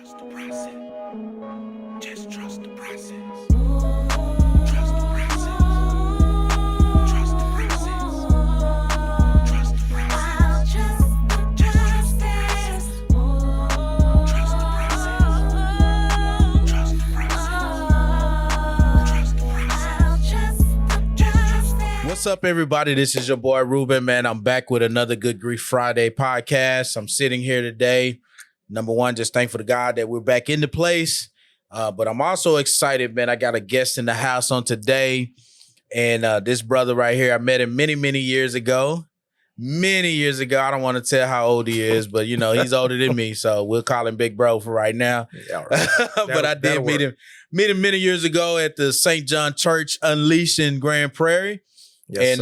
Trust the process. Just trust the process. Trust the process. Trust the process. Trust the process. Just trust the process. Trust the process. Trust the process. Trust the process. Just trust the process. What's up, everybody? This is your boy Rueben, man. I'm back with another Good Grief Friday podcast. I'm sitting here today. Number one, just thankful to God that we're back in the place. But I'm also excited, man. I got a guest in the house on today. And this brother right here, I met him many, many years ago. Many years ago. I don't want to tell how old he is, but, you know, he's older than me. So we'll call him Big Bro for right now. Yeah, right. But I did meet him many years ago at the St. John Church Unleashed in Grand Prairie. Yes,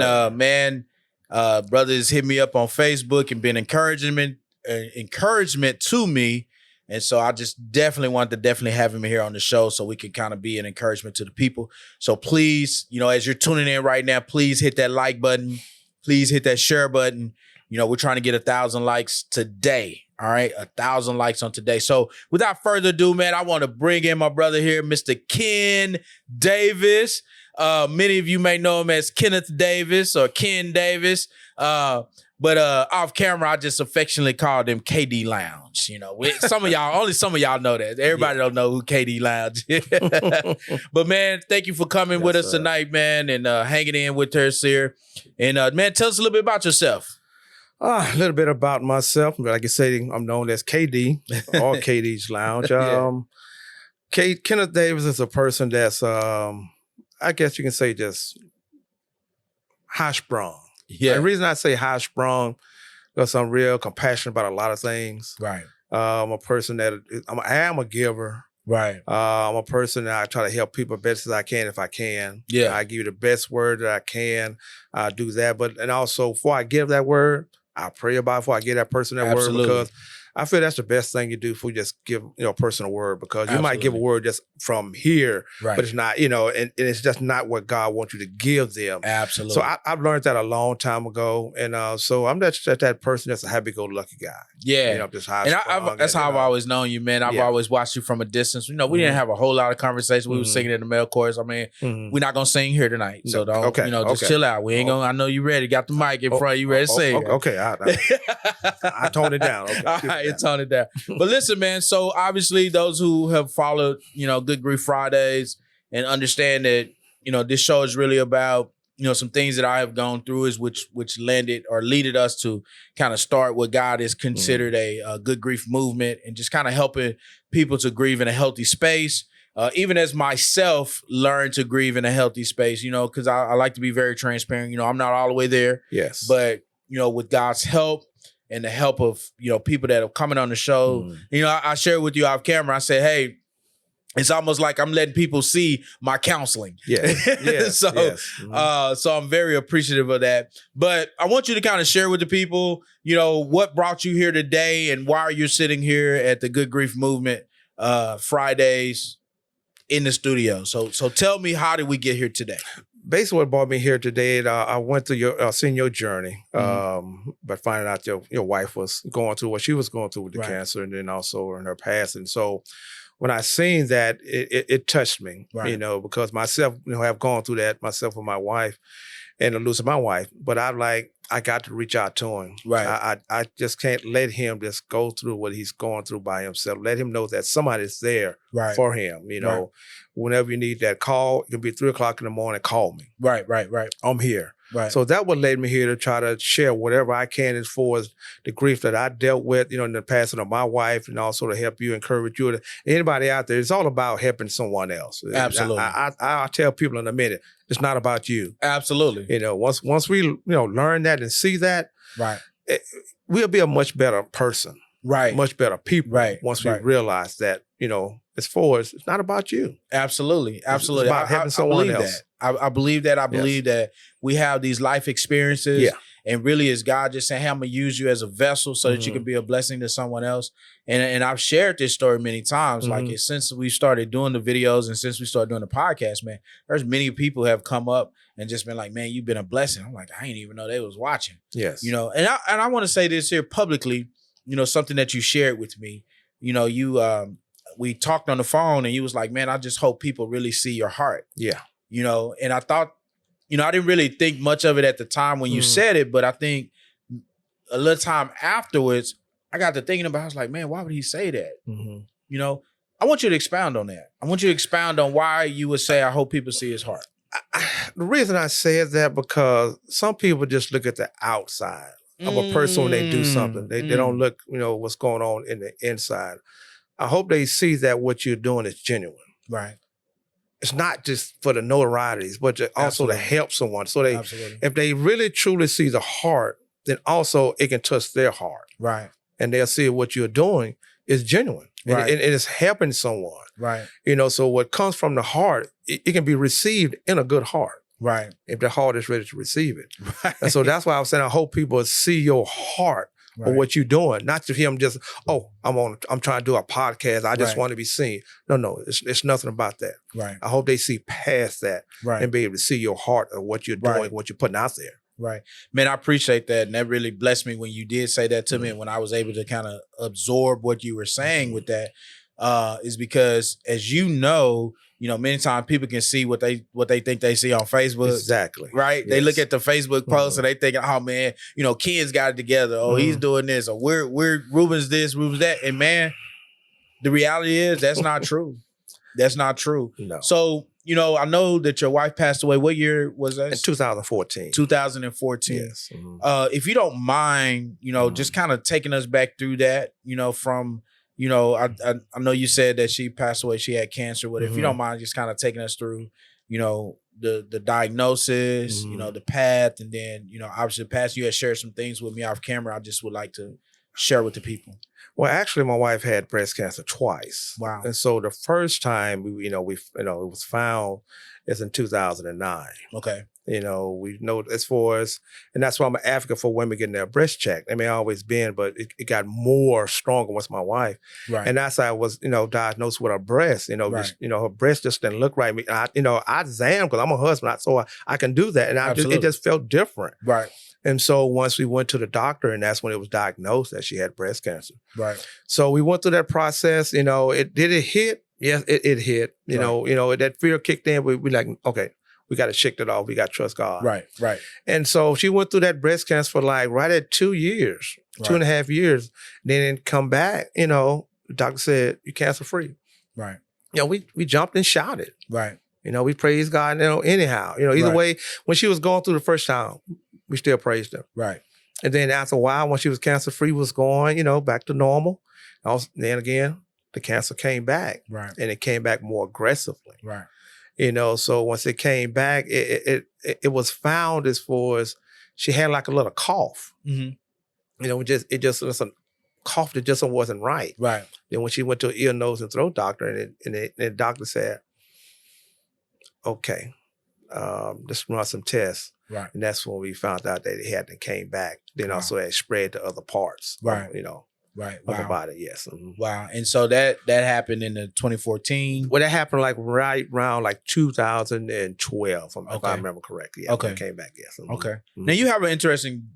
Brothers hit me up on Facebook and been encouragement to me. And so I just definitely wanted to have him here on the show so we can kind of be an encouragement to the people. So please, you know, as you're tuning in right now, please hit that like button. Please hit that share button. You know, we're trying to get 1,000 likes today. All right. 1,000 likes on today. So without further ado, man, I want to bring in my brother here, Mr. Ken Davis. Many of you may know him as Kenneth Davis or Ken Davis. But off camera, I just affectionately called him KD Lounge. You know, only some of y'all know that. Everybody don't know who KD Lounge is. But man, thank you for coming with us tonight, man, and hanging in with us here. And man, tell us a little bit about yourself. A little bit about myself. Like I say, I'm known as KD or KD's Lounge. Kenneth Davis is a person that's, I guess you can say, just high sprung. Yeah. The reason I say high sprung because I'm real compassionate about a lot of things. Right. I'm a person that I am a giver. Right. I'm a person that I try to help people best as I can if I can. Yeah. I give you the best word that I can. I do that. And also before I give that word, I pray about it before I give that person that word, because I feel that's the best thing you do if we just give a person a word, because you might give a word just from here, but it's not, and it's just not what God wants you to give them. Absolutely. So I've learned that a long time ago. And so I'm just that person that's a happy-go-lucky guy. Yeah. Just high and that's how I've always known you, man. I've always watched you from a distance. We didn't have a whole lot of conversation. We were singing in the male chorus. I mean, we're not going to sing here tonight. So don't, just chill out. We ain't going to, I know you ready. Got the mic in front. You ready to sing. Okay. I toned it down. Okay. All right, tone it down. But listen, man, so obviously those who have followed, Good Grief Fridays and understand that, this show is really about, some things that I have gone through is which leaded us to kind of start what God is considered a good grief movement, and just kind of helping people to grieve in a healthy space. Even as myself learned to grieve in a healthy space, because I like to be very transparent. I'm not all the way there. Yes. But, with God's help and the help of, people that are coming on the show, I shared with you off camera. I said, hey, it's almost like I'm letting people see my counseling. Yeah. So I'm very appreciative of that. But I want you to kind of share with the people, what brought you here today and why you're sitting here at the Good Grief Movement Fridays in the studio. So tell me, how did we get here today? Basically, what brought me here today, I went through seeing your journey, but finding out your wife was going through what she was going through with the cancer, and then also in her passing. So when I seen that, it touched me, because myself, have gone through that myself with my wife, and the loss of my wife. But I got to reach out to him. Right. I just can't let him just go through what he's going through by himself. Let him know that somebody's there for him. Whenever you need that call, it can be 3:00 in the morning, call me. Right. I'm here. Right. So that would led me here to try to share whatever I can as far as the grief that I dealt with, in the passing of my wife, and also to help you, encourage you. Anybody out there, it's all about helping someone else. Absolutely. I'll tell people in a minute, it's not about you. Absolutely. Once we learn that and see that, right, we'll be a much better person. Right. Much better people. Right. Once we realize that, as far as it's not about you. Absolutely. It's about helping someone else. I believe that. I believe that we have these life experiences. Yeah. And really, is God just saying, hey, I'm going to use you as a vessel so that you can be a blessing to someone else. And I've shared this story many times. Like, since we started doing the videos and since we started doing the podcast, man, there's many people have come up and just been like, man, you've been a blessing. I'm like, I didn't even know they was watching. Yes. And I want to say this here publicly, something that you shared with me. we talked on the phone and you was like, man, I just hope people really see your heart. Yeah. You know, and I thought, you know, I didn't really think much of it at the time when you said it, but I think a little time afterwards, I got to thinking about, I was like, man, why would he say that? You know, I want you to expound on that. I want you to expound on why you would say, I hope people see his heart. The reason I said that, because some people just look at the outside of a person when they do something. They don't look, you know, what's going on in the inside. I hope they see that what you're doing is genuine. Right. It's not just for the notorieties, but also to help someone. So they, if they really truly see the heart, then also it can touch their heart. Right. And they'll see what you're doing is genuine. Right. And it's helping someone. Right. You know, so what comes from the heart, it can be received in a good heart. Right. If the heart is ready to receive it. Right. And so that's why I was saying I hope people see your heart or what you're doing, not to him just, oh, I'm trying to do a podcast. I just want to be seen. No, it's nothing about that. Right. I hope they see past that and be able to see your heart of what you're doing, what you're putting out there. Right. Man, I appreciate that. And that really blessed me when you did say that to me. And when I was able to kind of absorb what you were saying with that, is because, as you know, many times people can see what they think they see on Facebook. Exactly. Right. Yes. They look at the Facebook post and they think, oh man, Ken's got it together. Oh, he's doing this. Or we're Ruben's this, Ruben's that. And man, the reality is that's not true. That's not true. No. So, I know that your wife passed away. What year was that? In 2014. 2014. Yes. If you don't mind, just kind of taking us back through that, from, I know you said that she passed away, she had cancer, but if you don't mind just kind of taking us through, the diagnosis, the path, and then, obviously the past, you had shared some things with me off camera. I just would like to share with the people. Well, actually, my wife had breast cancer twice. Wow. And so the first time, it was found is in 2009. Okay. We know as far as, and that's why I'm an advocate for women getting their breast checked. I mean, always been, but it got more stronger once my wife. Right. And that's how I was, diagnosed with her breast. Her breast just didn't look right. I examined because I'm a husband, so I can do that. And it just felt different. Right. And so once we went to the doctor, and that's when it was diagnosed that she had breast cancer. Right. So we went through that process. Did it hit? Yes, it hit. That fear kicked in. We like, okay, we got to shake it off. We got to trust God. Right. Right. And so she went through that breast cancer for right at 2 years, 2.5 years. Then it come back. The doctor said you're cancer free. Right. We jumped and shouted. Right. We praised God. Anyhow, either way, when she was going through the first time, we still praised him. Right. And then after a while, when she was cancer-free, was going, back to normal. Then again, the cancer came back. Right. And it came back more aggressively. Right. So once it came back, it was found as far as she had like a little cough. Mm-hmm. It just was a cough that just wasn't right. Right. Then when she went to an ear, nose, and throat doctor, and the doctor said, okay, let's run some tests. Right. And that's when we found out that it hadn't came back. Then also it spread to other parts. Right. Right. Of the body. Yes. Mm-hmm. Wow. And so that happened in the 2014. Well, that happened right around 2012, if I remember correctly. Yeah, okay. It came back. Yes. Mm-hmm. Okay. Mm-hmm. Now you have an interesting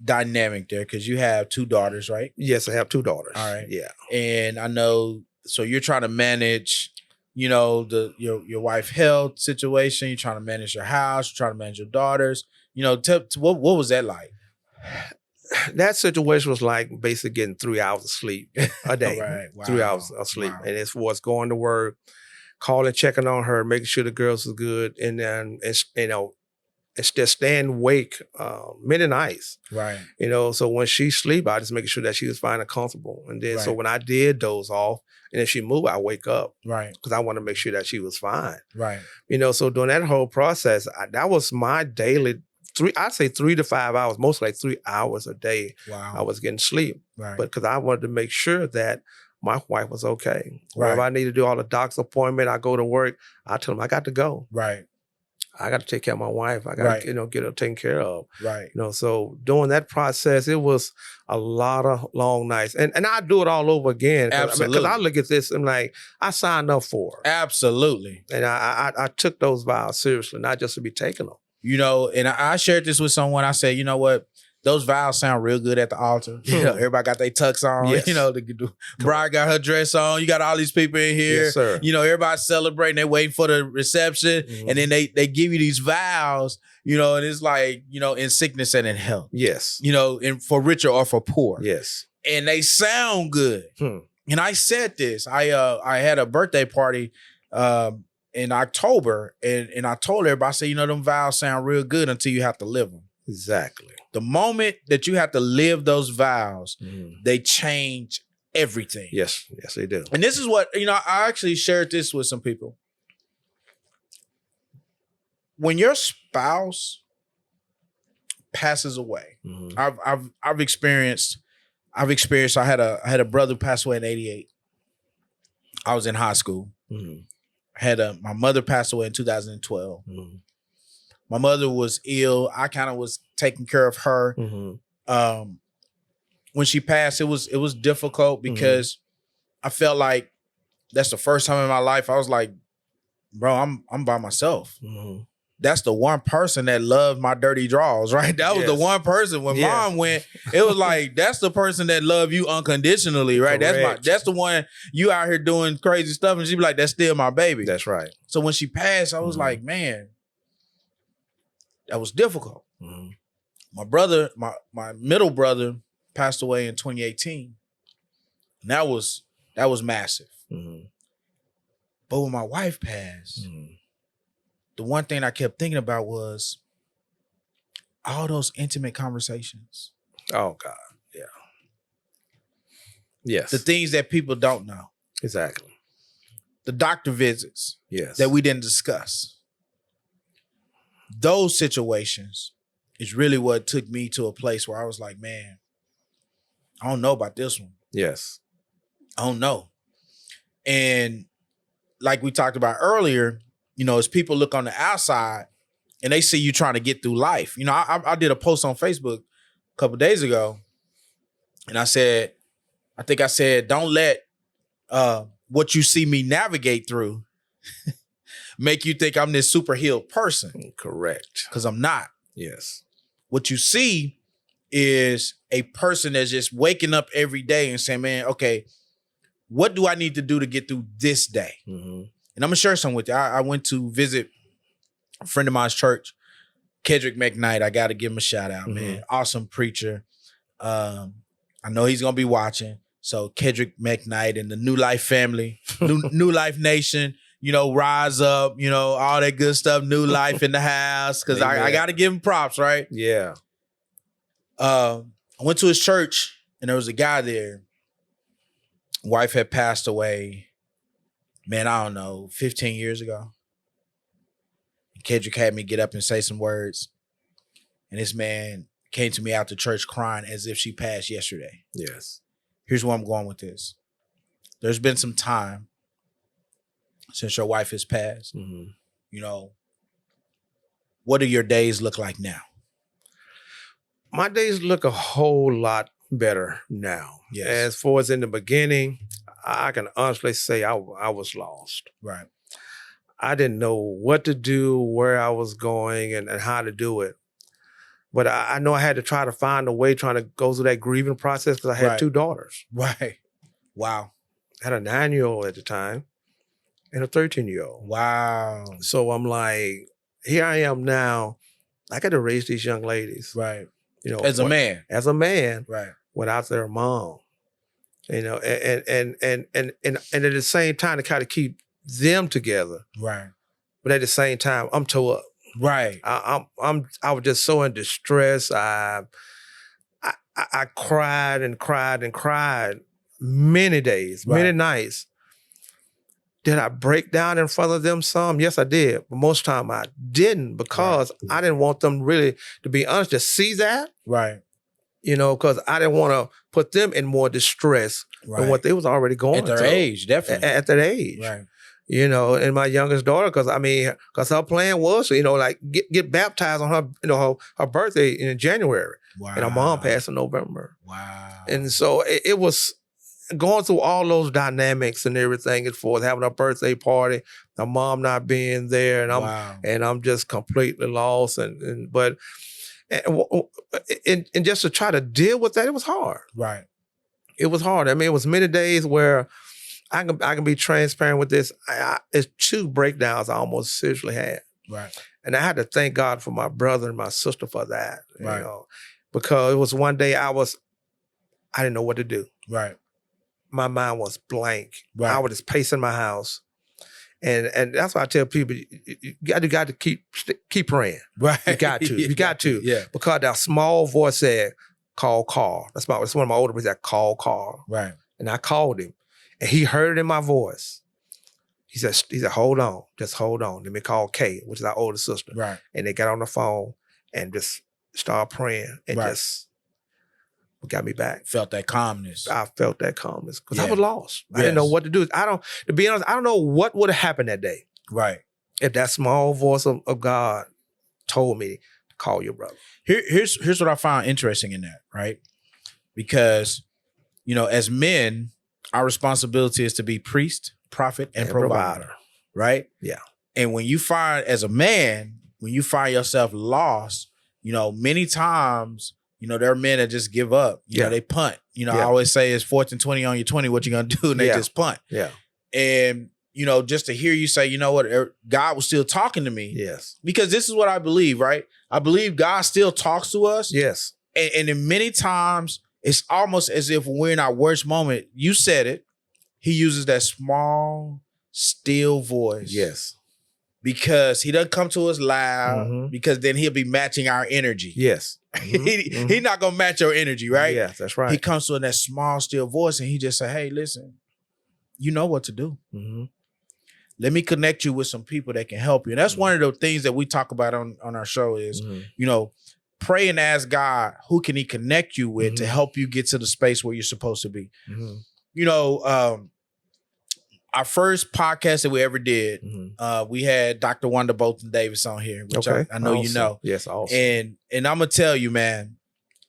dynamic there because you have 2 daughters, right? Yes, I have 2 daughters. All right. Yeah. And I know. So you're trying to manage, your wife health situation. You're trying to manage your house. You're trying to manage your daughters. What was that like? That situation was like basically getting 3 hours of sleep a day. Right. Wow. 3 hours of sleep. Wow. And as far as going to work, calling, checking on her, making sure the girls was good, and then it's just staying awake many nights. Right. So when she sleep, I just making sure that she was fine and comfortable. And then so when I did doze off, and if she moved, I wake up. Right. Because I want to make sure that she was fine. Right. So during that whole process, that was my daily I'd say 3 to 5 hours, most like 3 hours a day. Wow. I was getting sleep. Right. But because I wanted to make sure that my wife was okay. Right. If I need to do all the doctor's appointment, I go to work, I tell them I got to go. Right. I got to take care of my wife. I got to, get her taken care of. Right. So during that process, it was a lot of long nights. And I do it all over again. Absolutely. Because I look at this and like, I signed up for it. Absolutely. And I took those vows seriously, not just to be taking them. And I shared this with someone. I said, you know what? those vows sound real good at the altar. You know, everybody got their tux on. Yes. You know, the bride got her dress on. You got all these people in here. Yes, sir. You know, everybody's celebrating. They waiting for the reception, and then they give you these vows. You know, and it's like, you know, in sickness and in health. Yes. You know, and for richer or for poor. Yes. And they sound good. And I said this. I had a birthday party in October, and I told everybody, I said, you know, them vows sound real good until you have to live them. Exactly. The moment that you have to live those vows, they change everything. Yes. Yes, they do. And this is what, you know, I actually shared this with some people. When your spouse passes away, I've experienced. I had a brother pass away in '88. I was in high school. My mother passed away in 2012. My mother was ill. I kind of was taking care of her. When she passed, it was difficult because I felt like that's the first time in my life I was like, bro, I'm by myself. That's the one person that loved my dirty draws, right? That was the one person. When mom went, it was like, that's the person that loved you unconditionally, right? Correct. That's the one you out here doing crazy stuff, and she be like, that's still my baby. That's right. So when she passed, I was like, man, that was difficult. My brother, my middle brother passed away in 2018. And that was massive. But when my wife passed, the one thing I kept thinking about was all those intimate conversations. Oh, God. Yeah. Yes. The things that people don't know. Exactly. The doctor visits Yes. that we didn't discuss. Those situations is really what took me to a place where I was like, man, I don't know about this one. Yes. I don't know. And like we talked about earlier, you know, as people look on the outside and they see you trying to get through life. You know, I did a post on Facebook a couple of days ago, and I said, don't let what you see me navigate through make you think I'm this super healed person. Correct. Because I'm not. Yes. What you see is a person that's just waking up every day and saying, man, okay, what do I need to do to get through this day? And I'm gonna share something with you. I went to visit a friend of mine's church, Kedrick McKnight. I got to give him a shout out, man. Awesome preacher. I know he's gonna be watching. So Kedrick McKnight and the New Life family, New Life Nation, you know, rise up, you know, all that good stuff. New Life in the house, because I got to give him props, right? Yeah. I went to his church and there was a guy there. Wife had passed away. Man, I don't know, 15 years ago. Kedrick had me get up and say some words. And this man came to me after church crying as if she passed yesterday. Yes. Here's where I'm going with this. There's been some time since your wife has passed. You know, what do your days look like now? My days look a whole lot better now. Yes. As far as in the beginning, I can honestly say I was lost. Right. I didn't know what to do, where I was going, and how to do it. But I know I had to try to find a way trying to go through that grieving process because I had two daughters. Right. Wow. I had a 9-year-old at the time and a 13-year-old. Wow. So I'm like, here I am now. I got to raise these young ladies. Right. You know, As a man. Right. Without their mom. You know, and at the same time to kind of keep them together. Right. But at the same time, I'm tore up. Right. I was just so in distress. I cried and cried and cried many days, many nights. Did I break down in front of them some? Yes, I did. But most time I didn't because I didn't want them really, to be honest, to see that. Right. You know, because I didn't want to put them in more distress than what they was already going through. At their age, definitely. At that age. Right. You know, and my youngest daughter, because her plan was, you know, like get baptized on her, you know, her birthday in January. Wow. And her mom passed in November. Wow. And so it was going through all those dynamics and everything as far as having a birthday party, her mom not being there, and I'm just completely lost. But And just to try to deal with that, it was hard. Right. It was hard. I mean, it was many days where I can be transparent with this. It's 2 breakdowns I almost seriously had. Right. And I had to thank God for my brother and my sister for that. Right. You know, because it was one day I didn't know what to do. Right. My mind was blank. Right. I was just pacing my house. And that's why I tell people, you got to keep praying. Right. You got to. You got to. Yeah. Because that small voice said, call Carl. It's one of my older boys that called Carl. Right. And I called him. And he heard it in my voice. He said, hold on. Just hold on. Let me call Kay, which is our older sister. Right. And they got on the phone and just started praying and Right. just got me back. Felt that calmness. I felt that calmness because I Yeah. was lost. I Yes. didn't know what to do. To be honest, I don't know what would have happened that day Right. if that small voice of God told me to call your brother. Here's what I found interesting in that, right? Because, as men, our responsibility is to be priest, prophet, and provider, right? Yeah. And when you find, as a man, when you find yourself lost, many times, there are men that just give up. They punt. I always say it's 4th and 20 on your 20. What you gonna do? And they just punt. Yeah. And just to hear you say, you know what, God was still talking to me. Yes. Because this is what I believe, right? I believe God still talks to us. Yes. And in many times, it's almost as if we're in our worst moment. You said it. He uses that small, still voice. Yes. Because he doesn't come to us loud, Mhm. because then he'll be matching our energy. Yes. He not going to match your energy, right? Yes, that's right. He comes to in that small, still voice, and he just say, hey, listen, you know what to do. Mm-hmm. Let me connect you with some people that can help you. And that's one of the things that we talk about on our show is, pray and ask God, who can he connect you with to help you get to the space where you're supposed to be? Mm-hmm. Our first podcast that we ever did, we had Dr. Wanda Bolton Davis on here, which I know awesome. you know. Yes, awesome. And I'm going to tell you, man,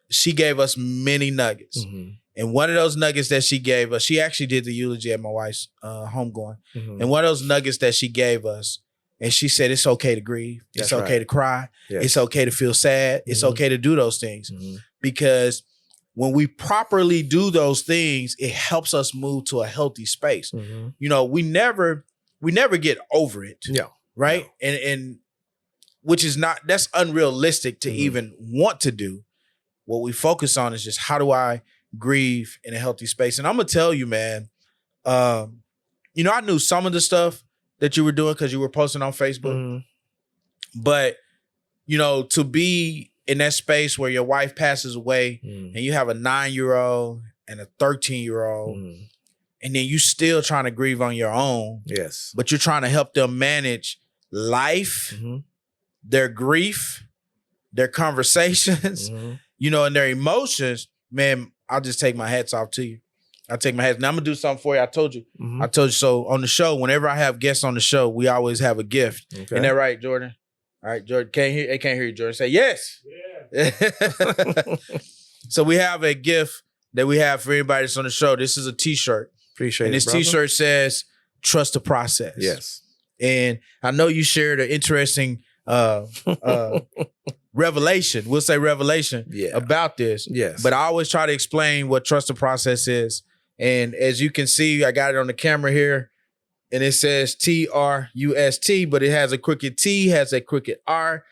she gave us many nuggets. Mm-hmm. And one of those nuggets that she gave us, she actually did the eulogy at my wife's homegoing. Mm-hmm. And one of those nuggets that she gave us, and she said, it's okay to grieve. It's That's okay right. to cry. Yes. It's okay to feel sad. It's okay to do those things. Mm-hmm. Because when we properly do those things, it helps us move to a healthy space. Mm-hmm. We never get over it. Yeah. Right. And which is that's unrealistic to even want to do. What we focus on is just, how do I grieve in a healthy space? And I'm going to tell you, man, I knew some of the stuff that you were doing because you were posting on Facebook, Mm-hmm. but to be in that space where your wife passes away and you have a 9-year-old and a 13-year-old, and then you still trying to grieve on your own. Yes. But you're trying to help them manage life, their grief, their conversations, and their emotions. Man, I'll just take my hats off to you. I'll take my hats. Now I'm gonna do something for you. I told you. So on the show, whenever I have guests on the show, we always have a gift. Okay. Isn't that right, Jordan? All right, Jordan. They can't hear you, Jordan. Say yes. Yeah. So we have a gift that we have for anybody that's on the show. This is a t-shirt. Appreciate and it, this brother. t-shirt says, trust the process. Yes. And I know you shared an interesting revelation. We'll say revelation about this. Yes. But I always try to explain what trust the process is. And as you can see, I got it on the camera here. And it says TRUST, but it has a crooked T, has a crooked R.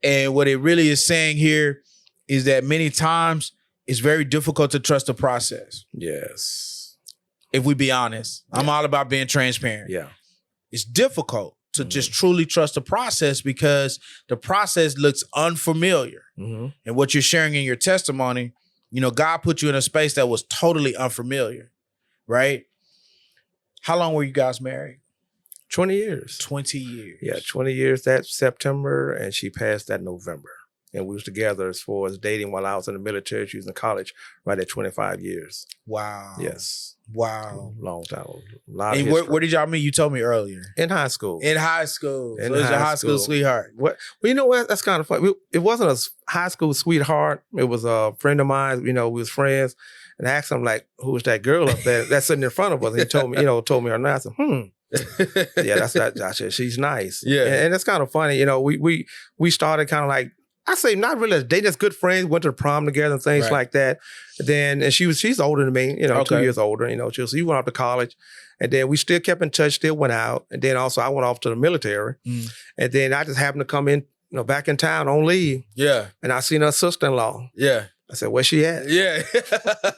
And what it really is saying here is that many times it's very difficult to trust the process. Yes. If we be honest, I'm all about being transparent. Yeah. It's difficult to just truly trust the process because the process looks unfamiliar. And what you're sharing in your testimony, God put you in a space that was totally unfamiliar, right? How long were you guys married? 20 years. 20 years. Yeah, 20 years that September, and she passed that November. And we was together as far as dating while I was in the military. She was in college right at 25 years. Wow. Yes. Wow. Long time. A lot And of where did y'all meet? You told me earlier. In high school. In high school. In So it was your high high school school. sweetheart. What? Well, you know what? That's kind of funny. It wasn't a high school sweetheart. It was a friend of mine. We was friends. And I asked him, like, who was that girl up there that's sitting in front of us? And he told me, told me her name. I said, yeah, that's that. I said, she's nice. Yeah. And it's kind of funny. We started kind of like I say not really. They just good friends, went to the prom together and things like that. And she's older than me, 2 years older, so you went off to college. And then we still kept in touch, still went out. And then also I went off to the military. And then I just happened to come in, back in town on leave. Yeah. And I seen her sister-in-law. Yeah. I said, where's she at? Yeah.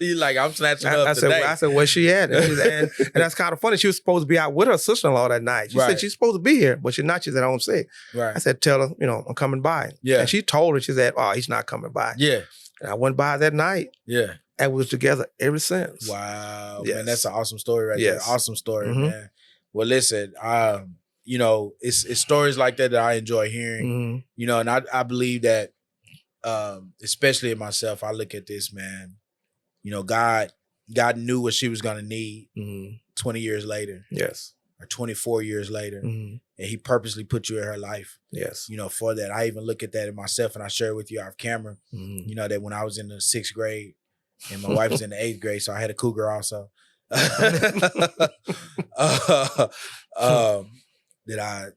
You like, I'm snatching her up today. I said, where's she at? And that's kind of funny. She was supposed to be out with her sister-in-law that night. She said she's supposed to be here, but she's not. She's at home sick. Right. I said, tell her, I'm coming by. Yeah. And she told her, she said, oh, he's not coming by. Yeah. And I went by that night. Yeah. And we was together ever since. Wow. Yes. Man, that's an awesome story right there. Awesome story, man. Well, listen, it's stories like that I enjoy hearing, and I believe that, especially in myself, I look at this, man, God knew what she was going to need 20 years later. Yes. Or 24 years later. And he purposely put you in her life. Yes. For that. I even look at that in myself, and I share with you off camera, that when I was in the 6th grade and my wife was in the 8th grade, so I had a cougar also. That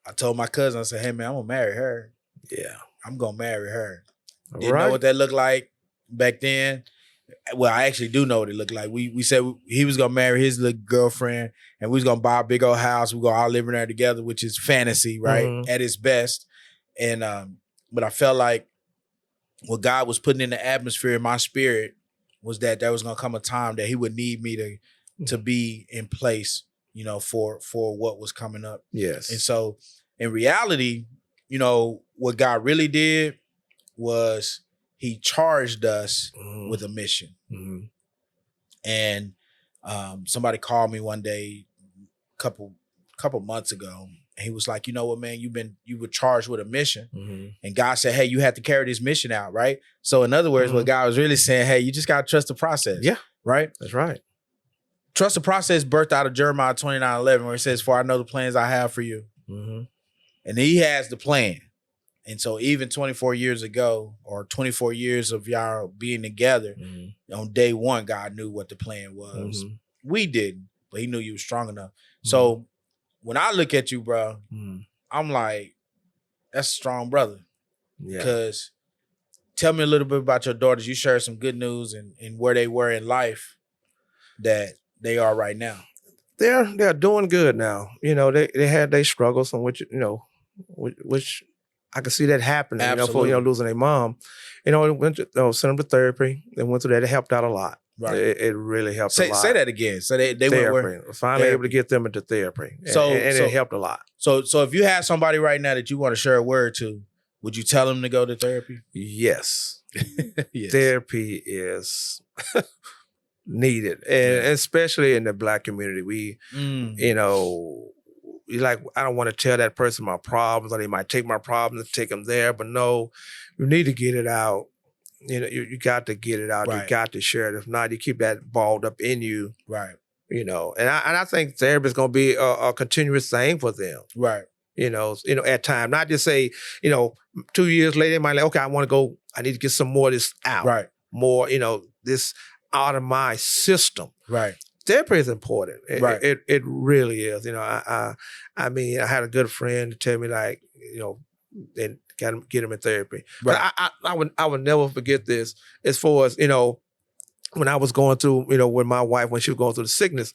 I told my cousin, I said, hey man, I'm gonna marry her. Yeah. I'm gonna marry her. Didn't know what that looked like back then. Well, I actually do know what it looked like. We said he was gonna marry his little girlfriend, and we was gonna buy a big old house. We gonna all live in there together, which is fantasy, right? At its best. And but I felt like what God was putting in the atmosphere in my spirit was that there was gonna come a time that he would need me to be in place, for what was coming up. Yes. And so in reality, what God really did was he charged us with a mission. And somebody called me one day, couple months ago, and he was like, you know what, man, you were charged with a mission. And God said, hey, you have to carry this mission out, right? So in other words, what God was really saying, hey, you just got to trust the process. Yeah. Right? That's right. Trust the process birthed out of Jeremiah 29:11, where it says, for I know the plans I have for you. And he has the plan. And so even 24 years ago, or 24 years of y'all being together, on day one, God knew what the plan was. We didn't, but he knew you were strong enough. So when I look at you, bro, I'm like, that's a strong brother. Yeah. Because tell me a little bit about your daughters. You shared some good news and where they were in life that they are right now. They're doing good now. They had their struggles, on which which I could see that happening. Absolutely. For losing their mom. Went to, sent them to therapy. They went through that. It helped out a lot. Right. It really helped a lot. Say that again. So they therapy. were Finally able to get them into therapy. So it helped a lot. So if you had somebody right now that you want to share a word to, would you tell them to go to therapy? Yes. Yes. Therapy is needed, and especially in the Black community. We, I don't want to tell that person my problems, or they might take my problems and take them there. But no, you need to get it out. You got to get it out. Right. You got to share it. If not, you keep that balled up in you. Right. And I think therapy is going to be a continuous thing for them. Right. At times, not just say, 2 years later, they might like, okay, I want to go, I need to get some more of this out. Right. More, this out of my system. Right. Therapy is important. Right. It really is. I had a good friend tell me and get him in therapy. Right. But I would never forget this. As far as when I was going through, with my wife when she was going through the sickness,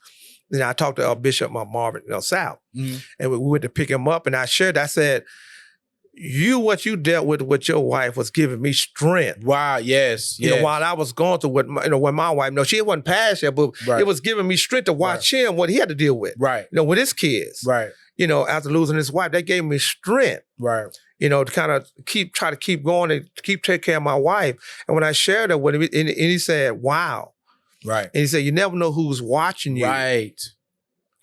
I talked to Bishop Marvin South, and we went to pick him up, and I said, what you dealt with your wife was giving me strength. Wow, yes. While I was going through with my wife, she wasn't past yet, but it was giving me strength to watch him, what he had to deal with. Right. With his kids. Right. After losing his wife, that gave me strength. Right. To kind of try to keep going and keep taking care of my wife. And when I shared it with him, and he said, wow. Right. And he said, you never know who's watching you. Right.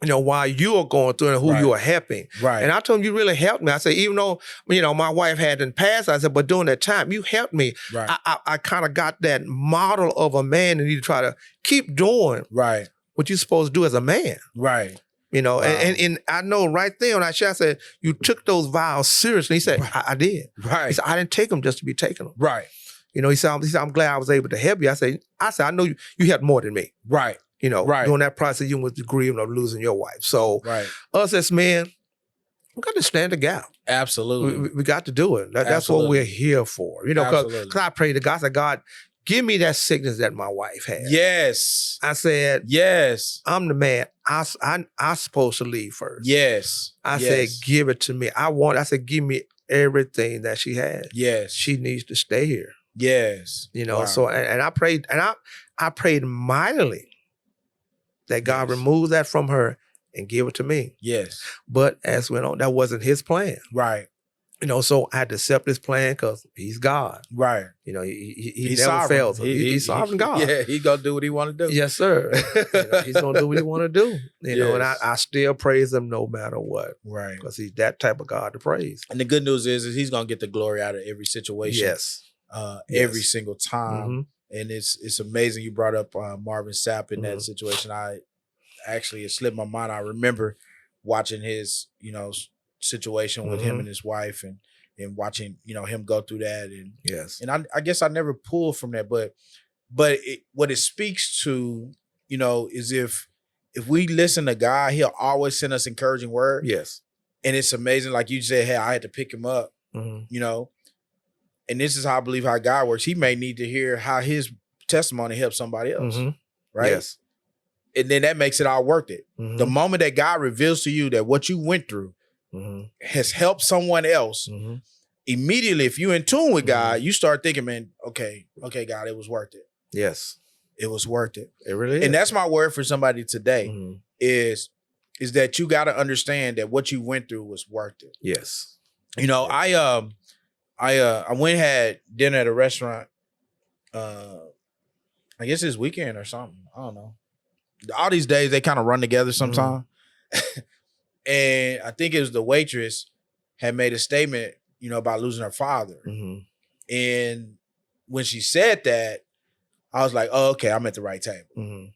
While you are going through and who you are helping. Right. And I told him, you really helped me. I said, even though, my wife hadn't passed, I said, but during that time, you helped me. Right. I kind of got that model of a man and you try to keep doing what you're supposed to do as a man. Right. Wow. And I know right there when I said, you took those vows seriously. He said, I did. Right. He said, I didn't take them just to be taking them. Right. He said, I'm glad I was able to help you. I said, I know you helped more than me. Right. During that process, you went through grieving of losing your wife. So us as men, we got to stand the gap. Absolutely. We got to do it. That's what we're here for. You know, because I prayed to God, I said, God, give me that sickness that my wife had. Yes. I said, yes. I'm the man. I'm supposed to leave first. Yes. I said, give it to me. I said, give me everything that she had. Yes. She needs to stay here. Yes. You know, so and I prayed, and I prayed mightily that God remove that from her and give it to me. Yes. But as went on, that wasn't his plan. Right. You know, so I had to accept his plan because he's God. Right. You know, he he's never sovereign. fails. He's sovereign God. Yeah, he's going to do what he want to do. Yes, sir. You know, he's going to do what he want to do. You know, and I still praise him no matter what. Right. Because he's that type of God to praise. And the good news is he's going to get the glory out of every situation. Yes. Every single time. And it's amazing you brought up Marvin Sapp in that situation. It slipped my mind. I remember watching his, you know, situation with him and his wife and watching, you know, him go through that. And and I guess I never pulled from that, but what it speaks to, you know, is if we listen to God, he'll always send us encouraging word. Yes. And it's amazing. Like you said, hey, I had to pick him up, you know, and this is how I believe how God works. He may need to hear how his testimony helps somebody else. Right. Yes. And then that makes it all worth it. The moment that God reveals to you that what you went through has helped someone else, immediately, if you're in tune with God, you start thinking, man, okay, God, it was worth it. Yes. It was worth it. It really is. And that's my word for somebody today is that you got to understand that what you went through was worth it. Yes. You know, I went and had dinner at a restaurant, I guess this weekend or something. I don't know. All these days, they kind of run together sometime. And I think it was the waitress had made a statement, you know, about losing her father. And when she said that, I was like, oh, okay, I'm at the right table.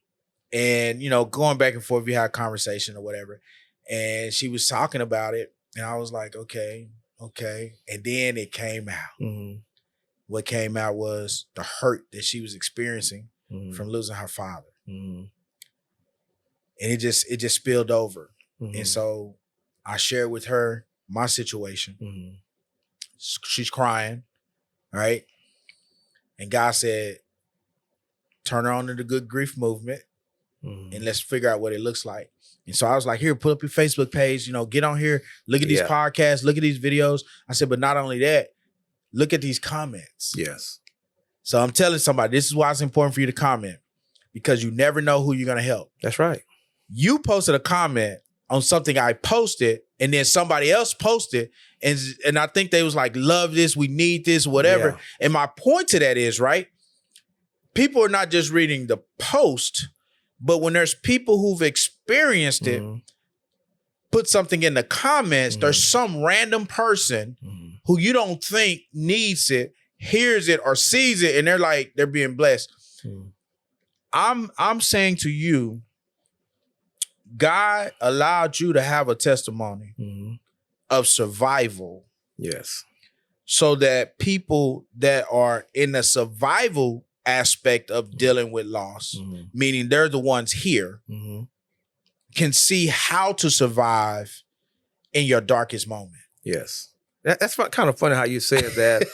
And, you know, going back and forth, we had a conversation or whatever. And she was talking about it. And I was like, okay. And then it came out. What came out was the hurt that she was experiencing from losing her father. And it just spilled over. And so I shared with her my situation. She's crying, right? And God said, turn her on to the Good Grief movement and let's figure out what it looks like. And so I was like, here, put up your Facebook page, you know, get on here, look at these podcasts, look at these videos. I said, but not only that, look at these comments. Yes. So I'm telling somebody, this is why it's important for you to comment, because you never know who you're going to help. That's right. You posted a comment on something I posted, and then somebody else posted, and I think they was like, love this, we need this, whatever. Yeah. And my point to that is, right, people are not just reading the post, but when there's people who've experienced it, put something in the comments, there's some random person who you don't think needs it, hears it or sees it, and they're being blessed. I'm saying to you, God allowed you to have a testimony of survival. Yes. So that people that are in the survival aspect of dealing with loss, meaning they're the ones here, can see how to survive in your darkest moment. Yes. That's kind of funny how you said that.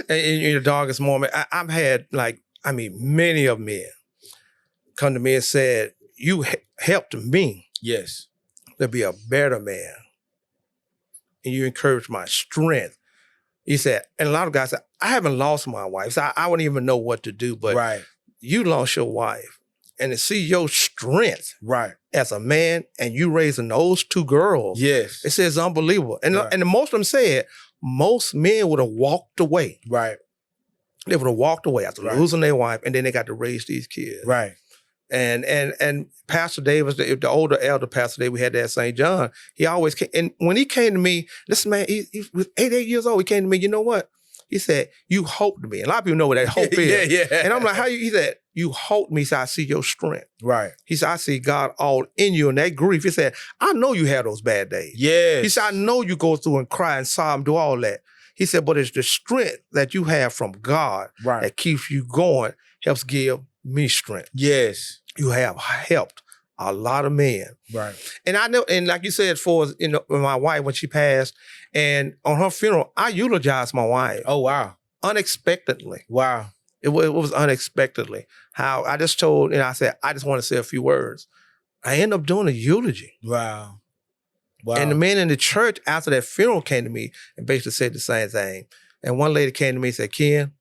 in your darkest moment. I've had many of men come to me and said, you helped me to be a better man. And you encouraged my strength. He said, and a lot of guys said, I haven't lost my wife. So I wouldn't even know what to do, but you lost your wife. And to see your strength as a man and you raising those two girls, it says unbelievable. And, and most of them said, most men would have walked away. They would have walked away after losing their wife, and then they got to raise these kids. And Pastor Davis, the older elder Pastor Davis, we had that at St. John, he always came, and when he came to me, this man, he was 88 years old, he came to me, you know what? He said, you hoped me. A lot of people know what that hope is. And I'm like, how you, he said, you hoped me, so I see your strength. He said, I see God all in you, and that grief. He said, I know you have those bad days. He said, I know you go through and cry and sob and do all that. He said, but it's the strength that you have from God that keeps you going, helps give me strength. You have helped a lot of men. Right. And I know, and like you said, for my wife when she passed, and on her funeral, I eulogized my wife. Oh, wow. Unexpectedly. Wow. It was unexpectedly. How I just told, and I said, I just want to say a few words. I ended up doing a eulogy. Wow. Wow. And the men in the church after that funeral came to me and basically said the same thing. And one lady came to me and said, Ken,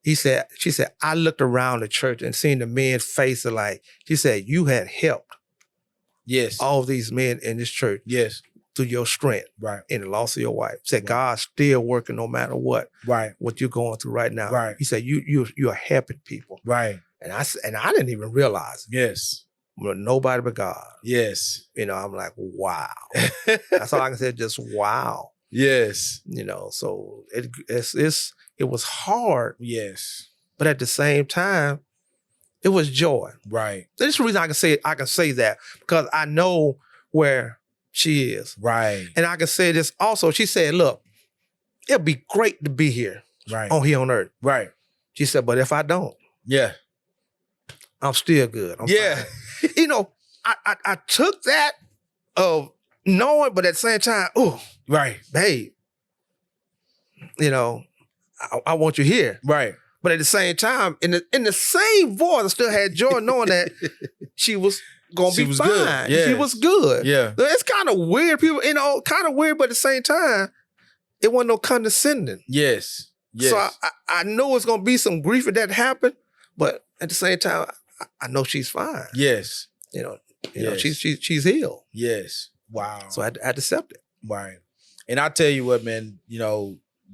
she said, I looked around the church and seen the men's faces like, she said, you had helped Yes. all these men in this church. Yes. Through your strength. Right. In the loss of your wife. Said, Right. God's still working no matter what. Right. What you're going through right now. Right. He said, you're helping people. Right. And I didn't even realize it. Yes. Well, nobody but God. Yes. I'm like, wow. That's all I can say, just wow. Yes. So it was hard, Yes. but at the same time, it was joy. Right. That's the reason I can say that, because I know where she is. Right. And I can say this also. She said, look, it'll be great to be here. Right. Here on earth. Right. She said, but if I don't, Yeah. I'm still good. I'm Yeah. fine. I took that of knowing, but at the same time, oh, Right. babe, I want you here. Right. But at the same time, in the same voice, I still had joy knowing that she was gonna be fine. Good. Yes. She was good. Yeah. So it's kind of weird, people. Kind of weird, but at the same time, it wasn't no condescending. Yes. Yes. So I know it's gonna be some grief if that happened, but at the same time, I know she's fine. Yes. Yes. She's healed. Yes. Wow. So I had to accept it. Right. And I tell you what, man,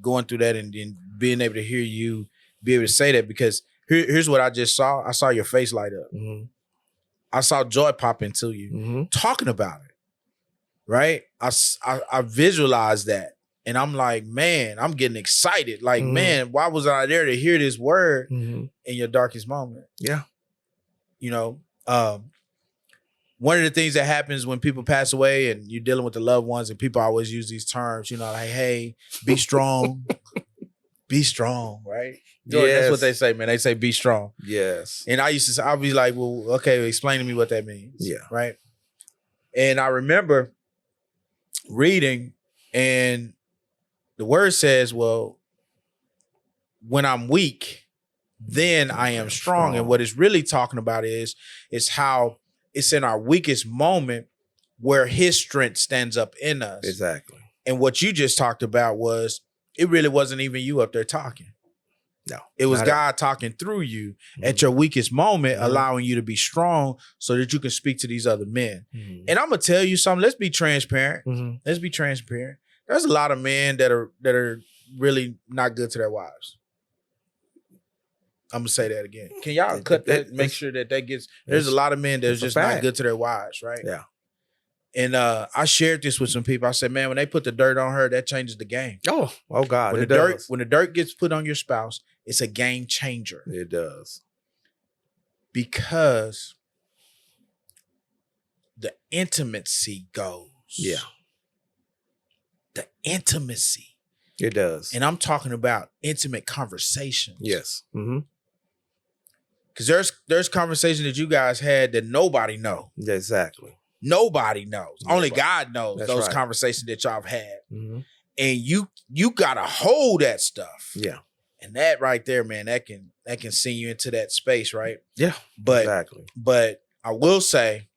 going through that and being able to hear you be able to say that, because here's what I just saw. I saw your face light up. Mm-hmm. I saw joy pop into you Mm-hmm. talking about it. Right. I visualized that. And I'm like, man, I'm getting excited. Like, Mhm. man, why was I there to hear this word Mm-hmm. in your darkest moment? Yeah. One of the things that happens when people pass away and you're dealing with the loved ones, and people always use these terms, like, hey, be strong. Be strong, right? Jordan, that's what they say, man. They say be strong. Yes. And I'll be like, well, okay, explain to me what that means. Yeah. Right. And I remember reading, and the word says, well, when I'm weak, then I am strong. And what it's really talking about is how it's in our weakest moment where his strength stands up in us. Exactly. And what you just talked about was, it really wasn't even you up there talking. No. It was God talking through you at your weakest moment, allowing you to be strong so that you can speak to these other men. Mm-hmm. And I'm gonna tell you something. Let's be transparent. Mm-hmm. Let's be transparent. There's a lot of men that are really not good to their wives. I'm gonna say that again. Can y'all cut that? Make sure that gets. There's a lot of men that's just not good to their wives, right? Yeah. And I shared this with some people. I said, man, when they put the dirt on her, that changes the game. Oh God. When the dirt gets put on your spouse, it's a game changer. It does. Because the intimacy goes. Yeah. The intimacy. It does. And I'm talking about intimate conversations. Yes. Mm-hmm. Because there's conversations that you guys had that nobody knows. Exactly. Nobody knows. Only God knows That's those right. conversations that y'all have had. Mm-hmm. And you gotta hold that stuff. Yeah. And that right there, man, that can send you into that space, right? Yeah. But exactly. But I will say,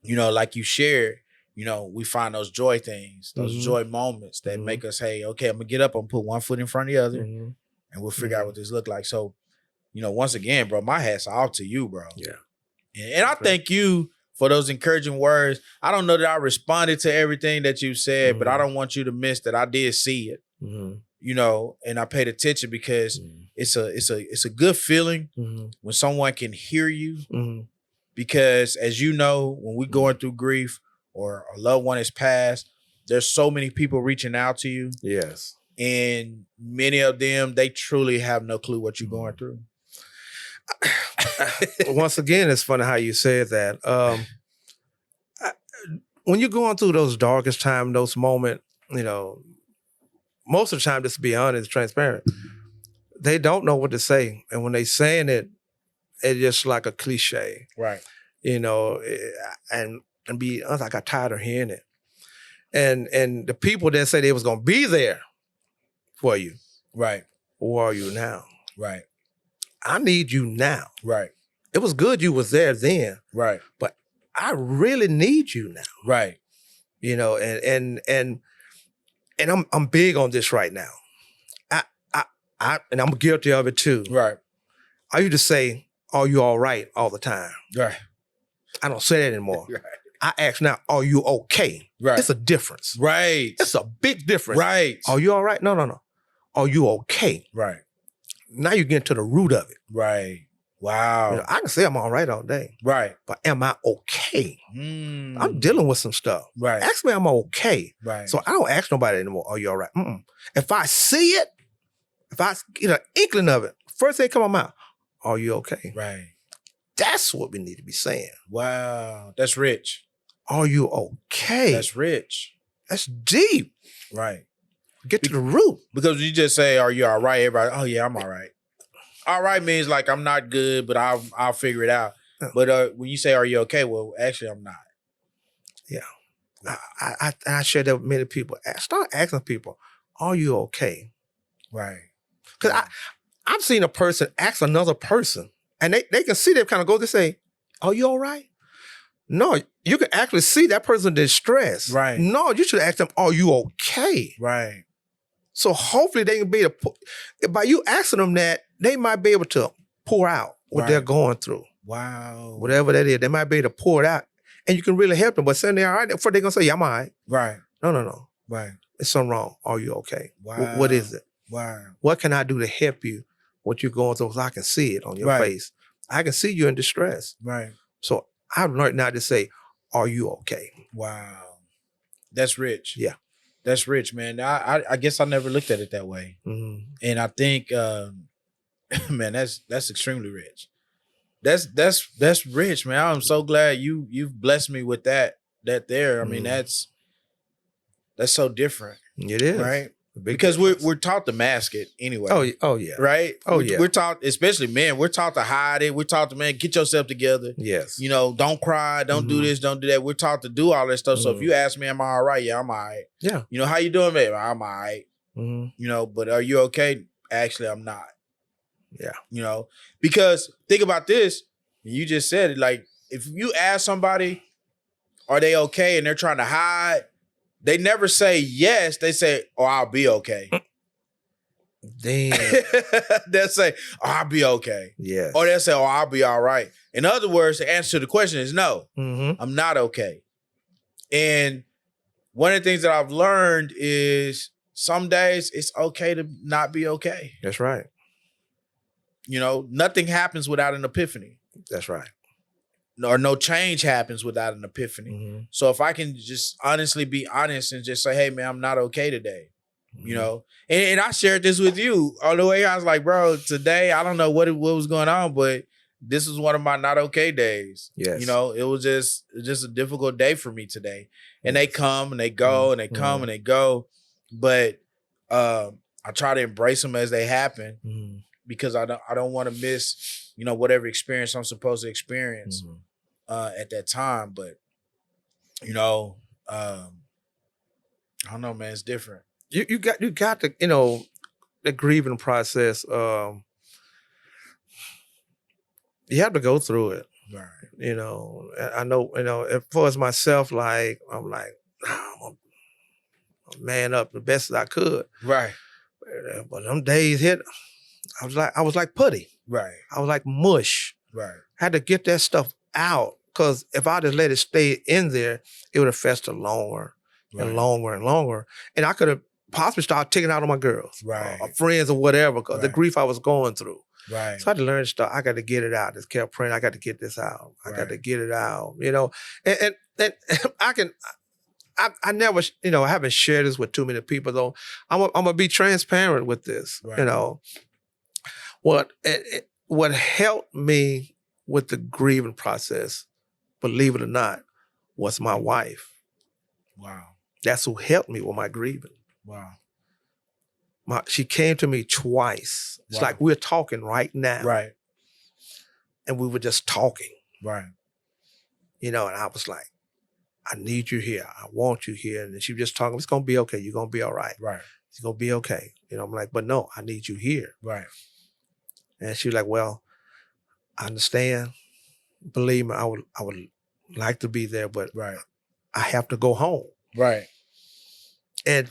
like you shared, we find those joy things, those joy moments that make us, hey, okay, I'm gonna get up, I'm gonna put one foot in front of the other, and we'll figure out what this look like. So, once again, bro, my hat's off to you, bro. Yeah. And I thank you for those encouraging words. I don't know that I responded to everything that you said, but I don't want you to miss that I did see it. And I paid attention because it's a good feeling when someone can hear you. Because as you know, when we're going through grief or a loved one has passed, there's so many people reaching out to you. Yes. And many of them, they truly have no clue what you're going through. Once again, it's funny how you said that. When you're going through those darkest times, those moments, most of the time, just to be honest, transparent, they don't know what to say. And when they saying it, it's just like a cliche. Right. you know, and be honest, I got tired of hearing it. And the people that say they was gonna be there for you, Right. where are you now? Right. I need you now. Right. It was good you was there then, Right. but I really need you now. Right. You know, and I'm big on this right now. And I'm guilty of it too. Right. I used to say, "Are you all right?" all the time. Right. I don't say that anymore. Right. I ask now, "Are you okay?" Right. It's a difference. Right. It's a big difference. Right. Are you all right? No. Are you okay? Right. Now you get to the root of it. Right. Wow. You know, I can say I'm all right all day, Right. but am I okay? Mm. I'm dealing with some stuff. Right. Ask me, I'm okay. Right. So I don't ask nobody anymore, "Are you all right?" If I see it, if I get an inkling of it, first thing come on my mouth, "Are you okay?" Right. That's what we need to be saying. Wow. That's rich. Are you okay? That's rich. That's deep. Right. Get to the root. Because you just say, "Are you all right?" Everybody, "Oh yeah, I'm all right." All right means like I'm not good, but I'll figure it out. But when you say, "Are you okay?" Well, actually, I'm not. Yeah. I share that with many people. Start asking people, "Are you okay?" Right. Because I've seen a person ask another person, and they can see them kind of go to say, "Are you all right?" No, you can actually see that person in distress. Right. No, you should ask them, "Are you okay?" Right. So hopefully they can be able to, by you asking them that, they might be able to pour out what they're going through. Wow. Whatever that is, they might be able to pour it out. And you can really help them. But saying they're all right, before they're going to say, "Yeah, I'm all right." Right. No. Right. There's something wrong. Are you okay? Wow. What is it? Wow. What can I do to help you? What you're going through, so I can see it on your face. I can see you in distress. Right. So I've learned now to say, "Are you okay?" Wow. That's rich. Yeah. That's rich, man. I guess I never looked at it that way. Mm-hmm. And I think man, that's extremely rich. That's rich, man. I'm so glad you've blessed me with that there. I mean, that's so different. It is. Right? Big Because difference. we're taught to mask it anyway. Oh yeah. Right? Oh, We're- yeah. We're taught, especially men, we're taught to hide it. We're taught to, man, get yourself together. Yes. You know, don't cry, don't do this, don't do that. We're taught to do all that stuff. So if you ask me, "Am I all right?" Yeah, I'm all right. Yeah. You know, "How you doing, baby?" "I'm all right." Mm-hmm. You know, "But are you okay?" "Actually, I'm not." Yeah. You know, because think about this. You just said it. Like, if you ask somebody, "Are they okay?" and they're trying to hide, they never say yes. They say, "Oh, I'll be okay." Damn. They'll say, "Oh, I'll be okay." Yes. Or they'll say, "Oh, I'll be all right." In other words, the answer to the question is no, Mm-hmm. I'm not okay. And one of the things that I've learned is some days it's okay to not be okay. That's right. You know, nothing happens without an epiphany. That's right. Or no change happens without an epiphany. Mm-hmm. So if I can just honestly be honest and just say, "Hey, man, I'm not okay today." You know, and I shared this with you on the way. I was like, "Bro, today I don't know what was going on, but this is one of my not okay days." Yes. You know, it was just a difficult day for me today. And they come and they go and they come and they go, but I try to embrace them as they happen because I don't want to miss, you know, whatever experience I'm supposed to experience at that time. But you know, I don't know, man. It's different. You got to, you know, the grieving process. You have to go through it. Right. You know, I know, you know, as far as myself, like, I'm like, I'm a man up the best as I could. Right. But them days hit, I was like putty. Right. I was like mush. Right. Had to get that stuff out. Because if I just let it stay in there, it would have festered longer and longer and longer. And I could have possibly started taking out on my girls, Right. or friends or whatever, because the Right. grief I was going through. Right. So I had to learn to start. I got to get it out. Just kept praying. I got to get this out. I got Right. to get it out. You know, and I never, you know, I haven't shared this with too many people though. I'm gonna be transparent with this. Right. You know, what helped me with the grieving process, believe it or not, was my wife. Wow. That's who helped me with my grieving. Wow. She came to me twice. It's Wow. like we're talking right now. Right. And we were just talking. Right. and I was like, I need you here. I want you here. And then she was just talking, it's going to be okay. You're going to be all right. Right. It's going to be okay. I'm like, but no, I need you here. Right. And she was like, well, I understand. Believe me, I would like to be there, but Right. I have to go home. Right. And